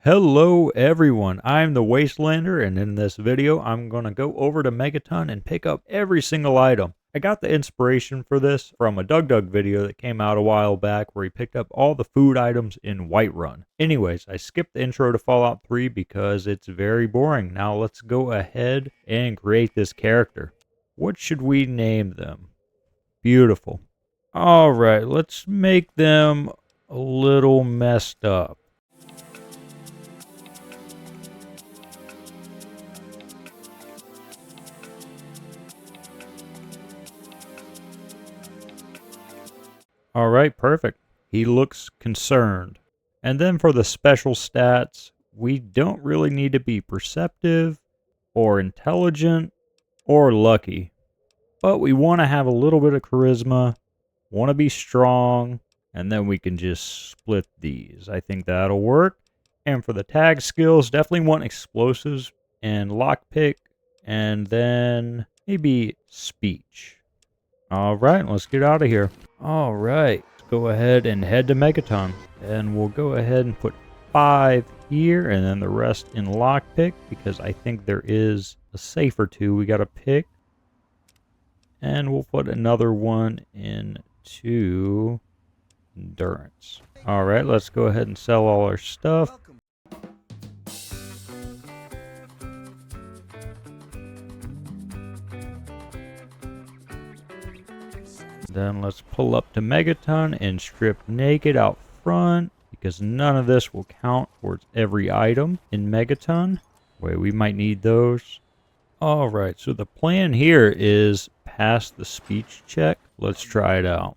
Hello everyone, I'm the Wastelander, and in this video I'm going to go over to Megaton and pick up every single item. I got the inspiration for this from a Doug video that came out a while back where he picked up all the food items in Whiterun. Anyways, I skipped the intro to Fallout 3 because it's very boring. Now let's go ahead and create this character. What should we name them? Beautiful. Alright, let's make them a little messed up. Alright, perfect. He looks concerned. And then for the special stats, we don't really need to be perceptive, or intelligent, or lucky. But we want to have a little bit of charisma, want to be strong, and then we can just split these. I think that'll work. And for the tag skills, definitely want explosives and lockpick, and then maybe speech. Alright, let's get out of here. Alright, let's go ahead and head to Megaton. And we'll go ahead and put 5 here, and then the rest in lockpick, because I think there is a safe or two we gotta pick. And we'll put another one into endurance. Alright, let's go ahead and sell all our stuff. Then let's pull up to Megaton and strip naked out front, because none of this will count towards every item in Megaton. Wait, we might need those. Alright, so the plan here is pass the speech check. Let's try it out.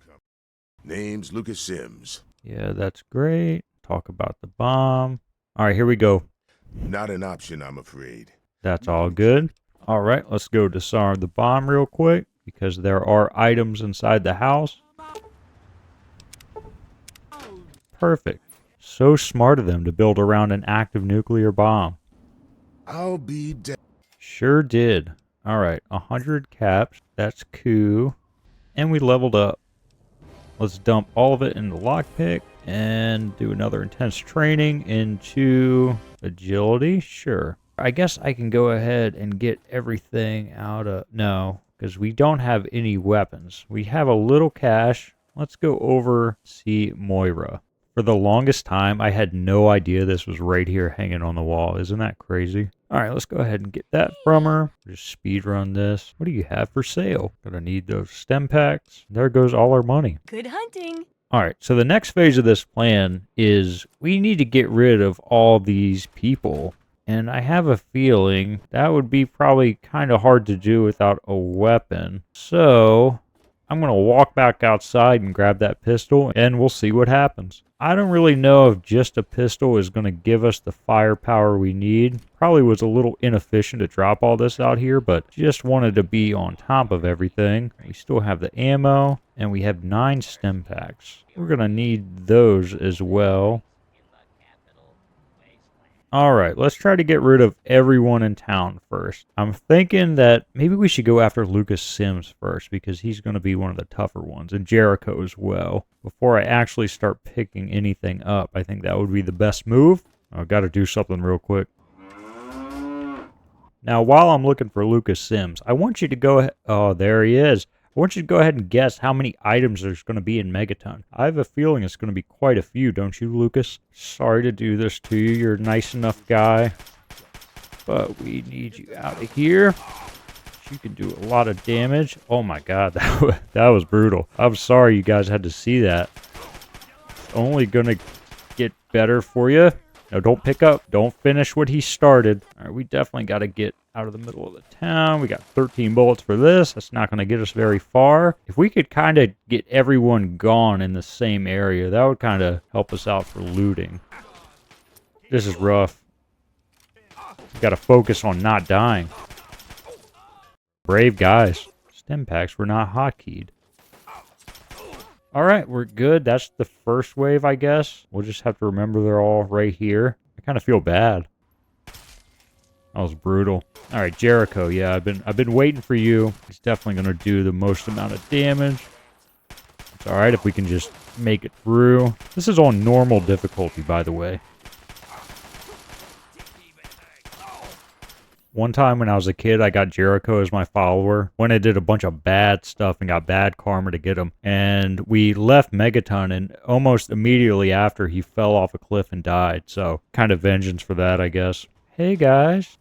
Name's Lucas Sims. Yeah, that's great. Talk about the bomb. Alright, here we go. Not an option, I'm afraid. That's all good. Alright, let's go disarm the bomb real quick, because there are items inside the house. Perfect. So smart of them to build around an active nuclear bomb. I'll be dead. Sure did. Alright, 100 caps. That's cool. And we leveled up. Let's dump all of it into lockpick and do another intense training into agility. Sure. I guess I can go ahead and get everything out of... No, because we don't have any weapons. We have a little cash. Let's go over see Moira. For the longest time, I had no idea this was right here hanging on the wall. Isn't that crazy? Alright, let's go ahead and get that from her. Just speed run this. What do you have for sale? Gonna need those stem packs. There goes all our money. Good hunting. Alright, so the next phase of this plan is we need to get rid of all these people. And I have a feeling that would be probably kind of hard to do without a weapon. So I'm going to walk back outside and grab that pistol, and we'll see what happens. I don't really know if just a pistol is going to give us the firepower we need. Probably was a little inefficient to drop all this out here, but just wanted to be on top of everything. We still have the ammo, and we have 9 stem packs. We're going to need those as well. Alright, let's try to get rid of everyone in town first. I'm thinking that maybe we should go after Lucas Sims first, because he's going to be one of the tougher ones, and Jericho as well. Before I actually start picking anything up, I think that would be the best move. I've got to do something real quick. Now, while I'm looking for Lucas Sims, I want you to go ahead... Oh, there he is. I want you to go ahead and guess how many items there's going to be in Megaton. I have a feeling it's going to be quite a few, don't you, Lucas? Sorry to do this to you. You're a nice enough guy. But we need you out of here. You can do a lot of damage. Oh my god, that was brutal. I'm sorry you guys had to see that. It's only going to get better for you. No, don't pick up. Don't finish what he started. All right, we definitely got to get out of the middle of the town. We got 13 bullets for this. That's not going to get us very far. If we could kind of get everyone gone in the same area, that would kind of help us out for looting. This is rough. Got to focus on not dying. Brave guys. Stem packs were not hotkeyed. Alright, we're good. That's the first wave, I guess. We'll just have to remember they're all right here. I kind of feel bad. That was brutal. Alright, Jericho. Yeah, I've been waiting for you. He's definitely going to do the most amount of damage. It's alright if we can just make it through. This is on normal difficulty, by the way. One time when I was a kid, I got Jericho as my follower when I did a bunch of bad stuff and got bad karma to get him. And we left Megaton, and almost immediately after, he fell off a cliff and died. So kind of vengeance for that, I guess. Hey, guys.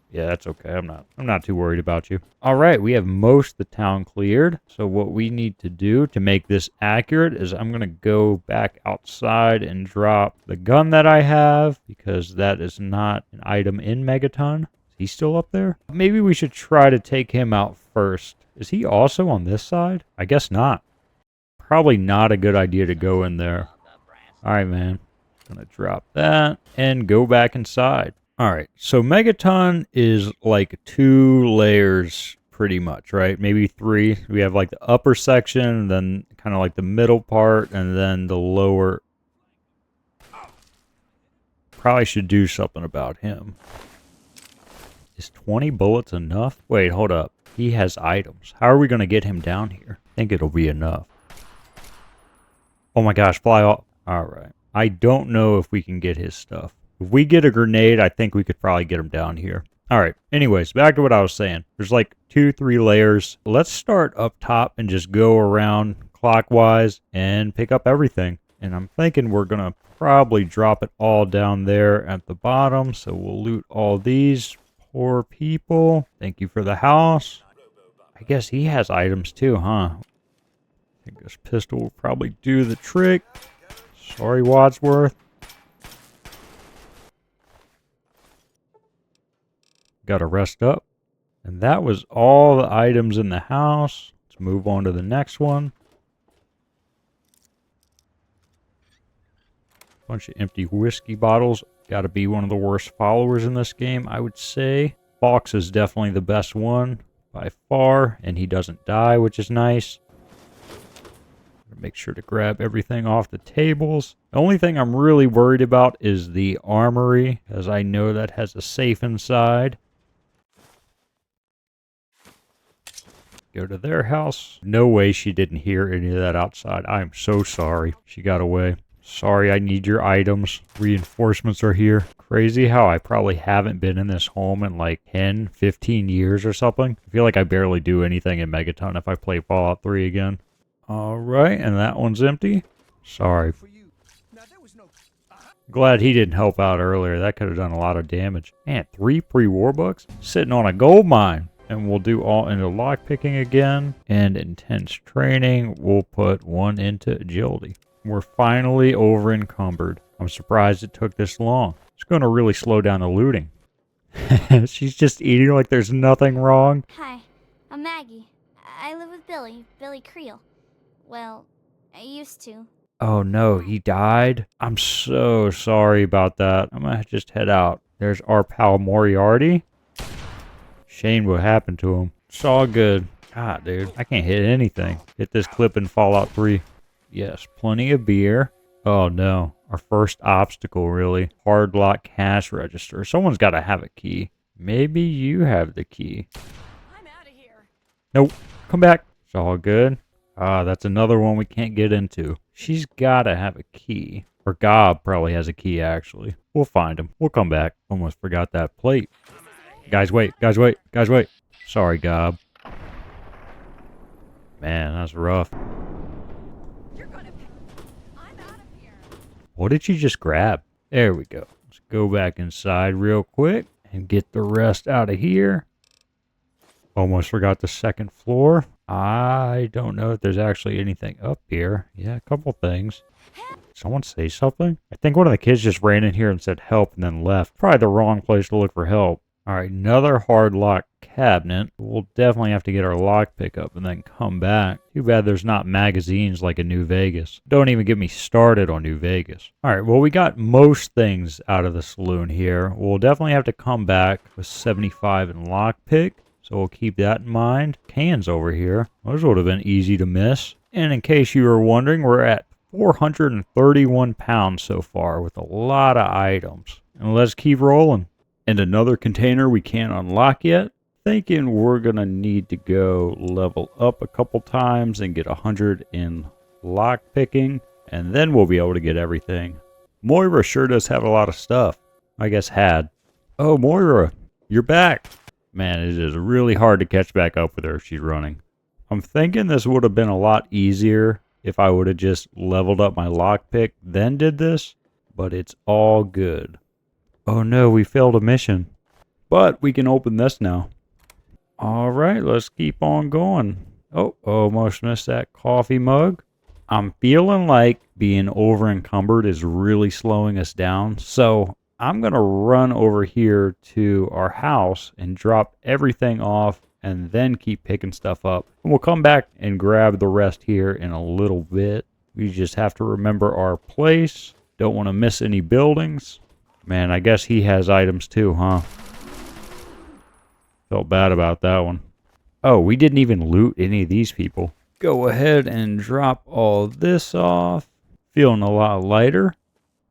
Yeah, that's okay. I'm not too worried about you. All right, we have most of the town cleared. So what we need to do to make this accurate is I'm going to go back outside and drop the gun that I have because that is not an item in Megaton. Is he still up there? Maybe we should try to take him out first. Is he also on this side? I guess not. Probably not a good idea to go in there. All right, man. Gonna drop that and go back inside. All right, so Megaton is like 2 layers pretty much, right? Maybe 3. We have like the upper section, then kind of like the middle part, and then the lower. Probably should do something about him. Is 20 bullets enough? Wait, hold up. He has items. How are we going to get him down here? I think it'll be enough. Oh my gosh, fly off. All right. I don't know if we can get his stuff. If we get a grenade, I think we could probably get him down here. All right. Anyways, back to what I was saying. There's like 2-3 layers. Let's start up top and just go around clockwise and pick up everything. And I'm thinking we're going to probably drop it all down there at the bottom. So we'll loot all these poor people. Thank you for the house. I guess he has items too, huh? I think this pistol will probably do the trick. Sorry, Wadsworth. Got to rest up. And that was all the items in the house. Let's move on to the next one. Bunch of empty whiskey bottles. Got to be one of the worst followers in this game, I would say. Fox is definitely the best one by far, and he doesn't die, which is nice. Make sure to grab everything off the tables. The only thing I'm really worried about is the armory, as I know that has a safe inside. Go to their house. No way she didn't hear any of that outside. I'm so sorry. She got away. Sorry, I need your items. Reinforcements are here. Crazy how I probably haven't been in this home in like 10, 15 years or something. I feel like I barely do anything in Megaton if I play Fallout 3 again. All right, and that one's empty. Sorry. Glad he didn't help out earlier. That could have done a lot of damage. Man, 3 pre-war books? Sitting on a gold mine. And we'll do all into lockpicking again. And intense training. We'll put 1 into agility. We're finally over encumbered. I'm surprised it took this long. It's going to really slow down the looting. She's just eating like there's nothing wrong. Hi, I'm Maggie. I live with Billy Creel. Well, I used to. Oh no, he died? I'm so sorry about that. I'm going to just head out. There's our pal Moriarty. Shame what happened to him. It's all good. God, dude, I can't hit anything. Hit this clip in Fallout 3. Yes, plenty of beer. Oh no, our first obstacle really. Hard lock cash register. Someone's got to have a key. Maybe you have the key. I'm out of here. Nope, come back. It's all good. Ah, that's another one we can't get into. She's got to have a key. Or Gob probably has a key actually. We'll find him. We'll come back. Almost forgot that plate. Guys, wait. Guys, wait. Guys, wait. Sorry, Gob. Man, that's rough. What did you just grab? There we go. Let's go back inside real quick and get the rest out of here. Almost forgot the second floor. I don't know if there's actually anything up here. Yeah, a couple things. Someone say something? I think one of the kids just ran in here and said help and then left. Probably the wrong place to look for help. All right, another hard lock cabinet. We'll definitely have to get our lock pick up and then come back. Too bad there's not magazines like in New Vegas. Don't even get me started on New Vegas. All right, well, we got most things out of the saloon here. We'll definitely have to come back with 75 in lock pick. So we'll keep that in mind. Cans over here. Those would have been easy to miss. And in case you were wondering, we're at 431 pounds so far with a lot of items. And let's keep rolling. And another container we can't unlock yet. Thinking we're going to need to go level up a couple times and get 100 in lock picking. And then we'll be able to get everything. Moira sure does have a lot of stuff. I guess had. Oh, Moira, you're back. Man, it is really hard to catch back up with her if she's running. I'm thinking this would have been a lot easier if I would have just leveled up my lockpick, then did this, but it's all good. Oh no, we failed a mission. But we can open this now. All right, let's keep on going. Oh, almost missed that coffee mug. I'm feeling like being over encumbered is really slowing us down. So I'm going to run over here to our house and drop everything off and then keep picking stuff up. And we'll come back and grab the rest here in a little bit. We just have to remember our place. Don't want to miss any buildings. Man, I guess he has items too, huh? Felt bad about that one. Oh, we didn't even loot any of these people. Go ahead and drop all this off. Feeling a lot lighter.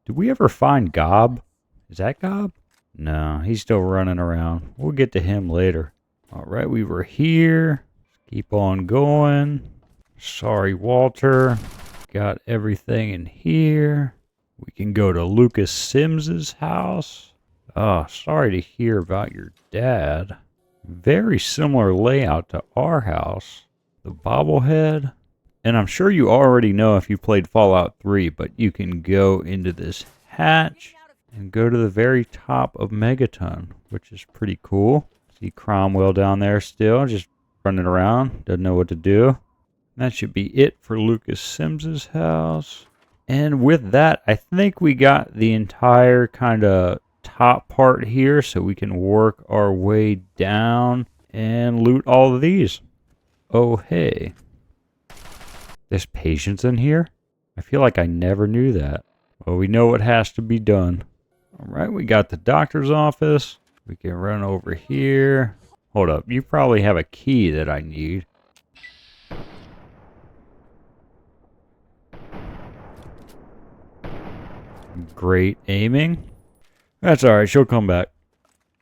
Did we ever find Gob? Is that Gob? No, he's still running around. We'll get to him later. All right, we were here. Keep on going. Sorry, Walter. Got everything in here. We can go to Lucas Sims's house. Oh, sorry to hear about your dad. Very similar layout to our house. The bobblehead. And I'm sure you already know if you played Fallout 3, but you can go into this hatch and go to the very top of Megaton, which is pretty cool. See Cromwell down there still, just running around, doesn't know what to do. That should be it for Lucas Sims's house. And with that, I think we got the entire kind of top part here, so we can work our way down and loot all of these. Oh, hey. There's patients in here? I feel like I never knew that. Well, we know what has to be done. All right, we got the doctor's office. We can run over here. Hold up, you probably have a key that I need. Great aiming. That's alright, she'll come back.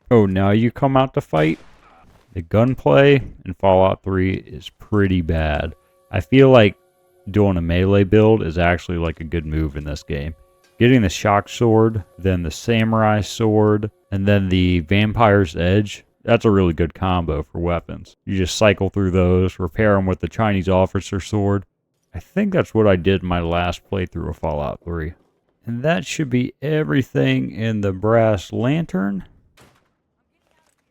Oh, now you come out to fight? The gunplay in Fallout 3 is pretty bad. I feel like doing a melee build is actually like a good move in this game. Getting the shock sword, then the samurai sword, and then the vampire's edge, that's a really good combo for weapons. You just cycle through those, repair them with the Chinese officer sword. I think that's what I did in my last playthrough of Fallout 3. And that should be everything in the brass lantern.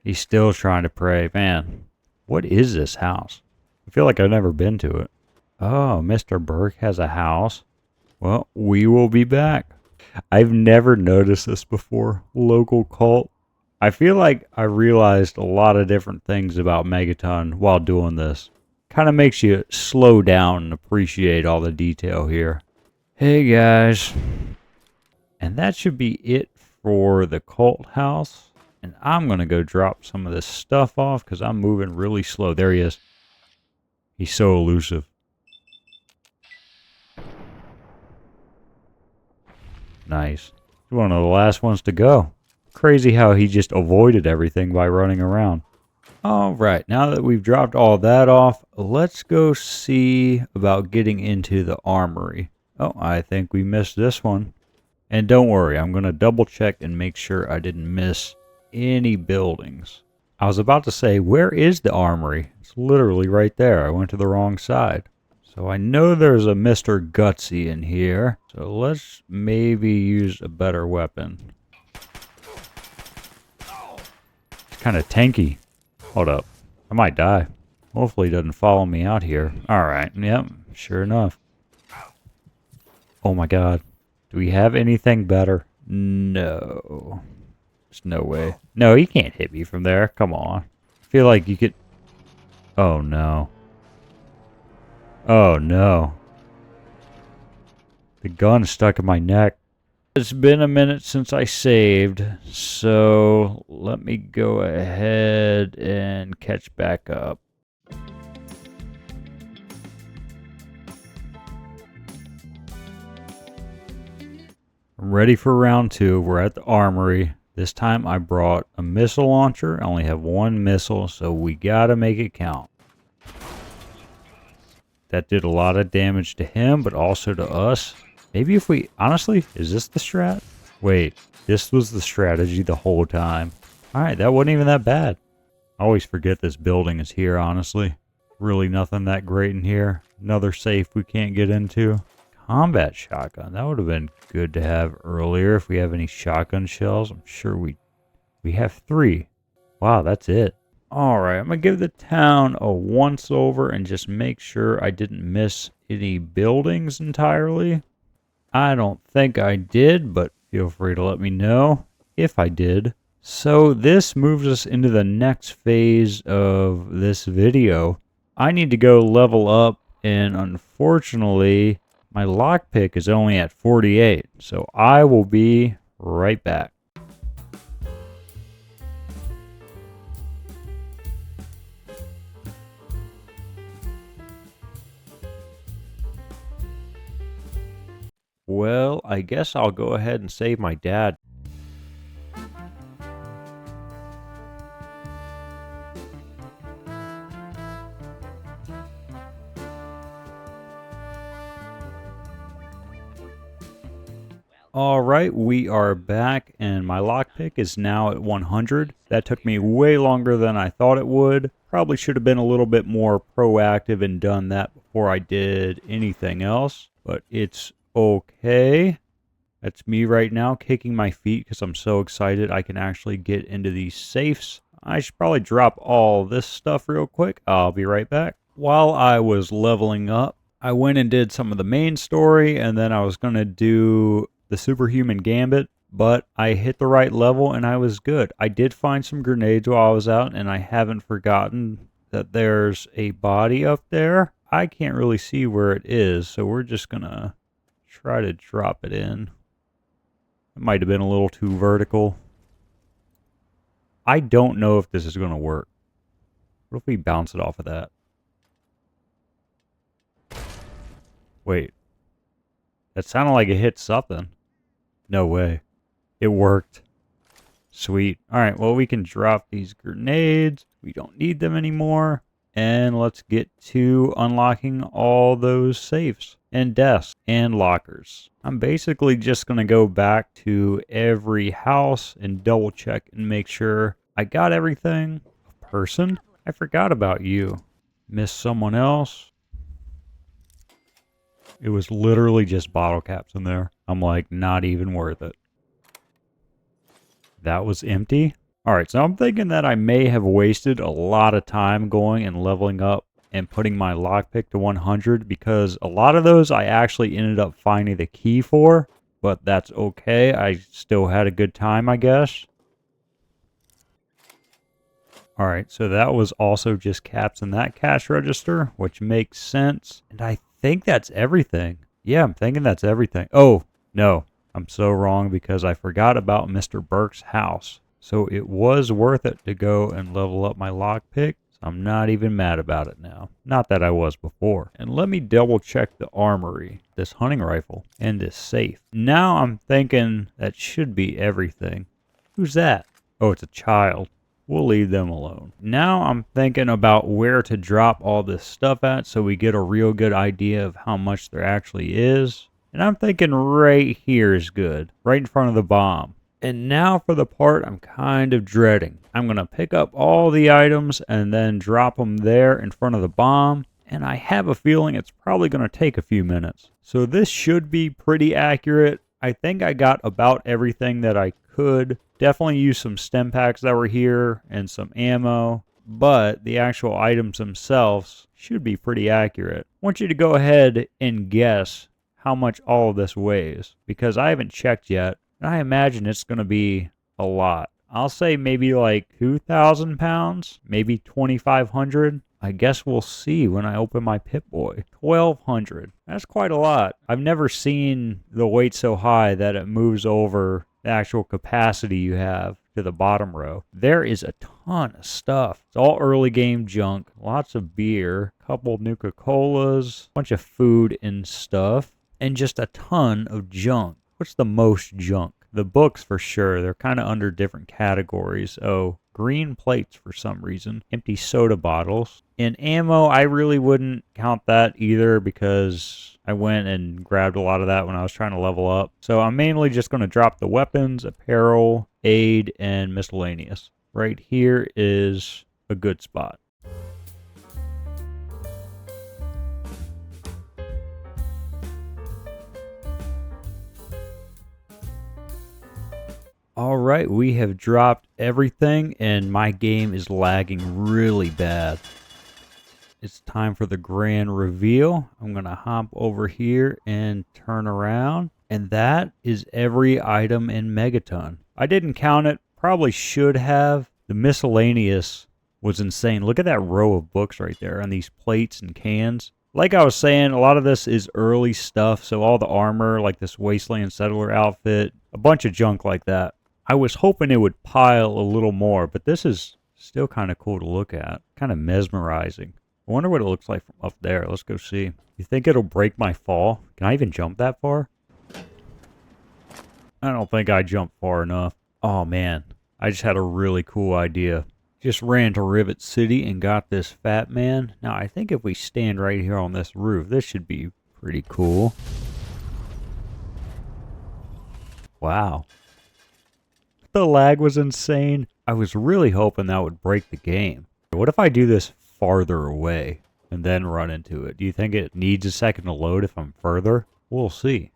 He's still trying to pray. Man, what is this house? I feel like I've never been to it. Oh, Mr. Burke has a house. Well, we will be back. I've never noticed this before. Local cult. I feel like I realized a lot of different things about Megaton while doing this. Kind of makes you slow down and appreciate all the detail here. Hey guys. And that should be it for the cult house. And I'm going to go drop some of this stuff off because I'm moving really slow. There he is. He's so elusive. Nice. He's one of the last ones to go. Crazy how he just avoided everything by running around. Alright, now that we've dropped all that off, let's go see about getting into the armory. Oh, I think we missed this one. And don't worry, I'm going to double check and make sure I didn't miss any buildings. I was about to say, where is the armory? It's literally right there. I went to the wrong side. So I know there's a Mr. Gutsy in here. So let's maybe use a better weapon. It's kind of tanky. Hold up. I might die. Hopefully he doesn't follow me out here. Alright, yep, sure enough. Oh my god. Do we have anything better? No. There's no way. No, he can't hit me from there. Come on. I feel like you could... Oh, no. Oh, no. The gun's stuck in my neck. It's been a minute since I saved, so let me go ahead and catch back up. I'm ready for round 2. We're at the armory. This time I brought a missile launcher. I only have one missile, so we gotta make it count. That did a lot of damage to him, but also to us. Maybe if we... Honestly, is this the strat? Wait, this was the strategy the whole time. Alright, that wasn't even that bad. I always forget this building is here, honestly. Really nothing that great in here. Another safe we can't get into. Combat shotgun. That would have been good to have earlier if we have any shotgun shells. I'm sure we have 3. Wow, that's it. Alright, I'm going to give the town a once over and just make sure I didn't miss any buildings entirely. I don't think I did, but feel free to let me know if I did. So this moves us into the next phase of this video. I need to go level up, and unfortunately, my lockpick is only at 48. So I will be right back. Well, I guess I'll go ahead and save my dad. Alright, we are back, and my lockpick is now at 100. That took me way longer than I thought it would. Probably should have been a little bit more proactive and done that before I did anything else, but it's okay. That's me right now kicking my feet because I'm so excited I can actually get into these safes. I should probably drop all this stuff real quick. I'll be right back. While I was leveling up, I went and did some of the main story, and then I was going to do the Superhuman Gambit, but I hit the right level and I was good. I did find some grenades while I was out, and I haven't forgotten that there's a body up there. I can't really see where it is, so we're just going to try to drop it in. It might have been a little too vertical. I don't know if this is going to work. What if we bounce it off of that? Wait. That sounded like it hit something. No way. It worked. Sweet. Alright, well, we can drop these grenades. We don't need them anymore. And let's get to unlocking all those safes and desks and lockers. I'm basically just going to go back to every house and double check and make sure I got everything. Person? I forgot about you. Missed someone else. It was literally just bottle caps in there. I'm like, not even worth it. That was empty. Alright, so I'm thinking that I may have wasted a lot of time going and leveling up and putting my lockpick to 100, because a lot of those I actually ended up finding the key for, but that's okay. I still had a good time, I guess. Alright, so that was also just caps in that cash register, which makes sense. And I think that's everything. Yeah, I'm thinking that's everything. Oh, no. I'm so wrong because I forgot about Mr. Burke's house. So it was worth it to go and level up my lockpick. So I'm not even mad about it now. Not that I was before. And let me double check the armory, this hunting rifle, and this safe. Now I'm thinking that should be everything. Who's that? Oh, it's a child. We'll leave them alone. Now I'm thinking about where to drop all this stuff at so we get a real good idea of how much there actually is. And I'm thinking right here is good, right in front of the bomb. And now for the part I'm kind of dreading. I'm going to pick up all the items and then drop them there in front of the bomb. And I have a feeling it's probably going to take a few minutes. So this should be pretty accurate. I think I got about everything that I could. Definitely used some stem packs that were here and some ammo, but the actual items themselves should be pretty accurate. I want you to go ahead and guess how much all of this weighs, because I haven't checked yet, and I imagine it's going to be a lot. I'll say maybe like 2,000 pounds, maybe 2,500. I guess we'll see when I open my Pip-Boy. 1,200. That's quite a lot. I've never seen the weight so high that it moves over the actual capacity you have to the bottom row. There is a ton of stuff. It's all early game junk. Lots of beer, a couple Nuka-Colas, a bunch of food and stuff, and just a ton of junk. What's the most junk? The books for sure. They're kind of under different categories. Oh, green plates for some reason. Empty soda bottles. In ammo, I really wouldn't count that either because I went and grabbed a lot of that when I was trying to level up. So I'm mainly just going to drop the weapons, apparel, aid, and miscellaneous. right here is a good spot. All right, we have dropped everything and my game is lagging really bad. It's time for the grand reveal. I'm going to hop over here and turn around. And that is every item in Megaton. I didn't count it. Probably should have. The miscellaneous was insane. Look at that row of books right there on these plates and cans. Like I was saying, a lot of this is early stuff. So all the armor, like this Wasteland Settler outfit, a bunch of junk like that. I was hoping it would pile a little more, but this is still kind of cool to look at. Kind of mesmerizing. I wonder what it looks like from up there. Let's go see. You think it'll break my fall? Can I even jump that far? I don't think I jumped far enough. Oh man, I just had a really cool idea. Just ran to Rivet City and got this fat man. Now I think if we stand right here on this roof, this should be pretty cool. Wow. The lag was insane. I was really hoping that would break the game. What if I do this farther away and then run into it? Do you think it needs a second to load if I'm further? We'll see.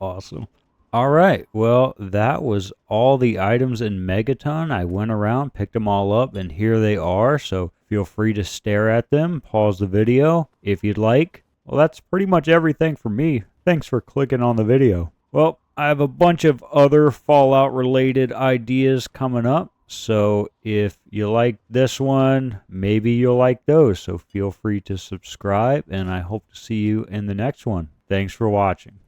Awesome. All right. Well, that was all the items in Megaton. I went around, picked them all up, and here they are. So feel free to stare at them. Pause the video if you'd like. Well, that's pretty much everything for me. Thanks for clicking on the video. Well, I have a bunch of other Fallout related ideas coming up. So if you like this one, maybe you'll like those. So feel free to subscribe and I hope to see you in the next one. Thanks for watching.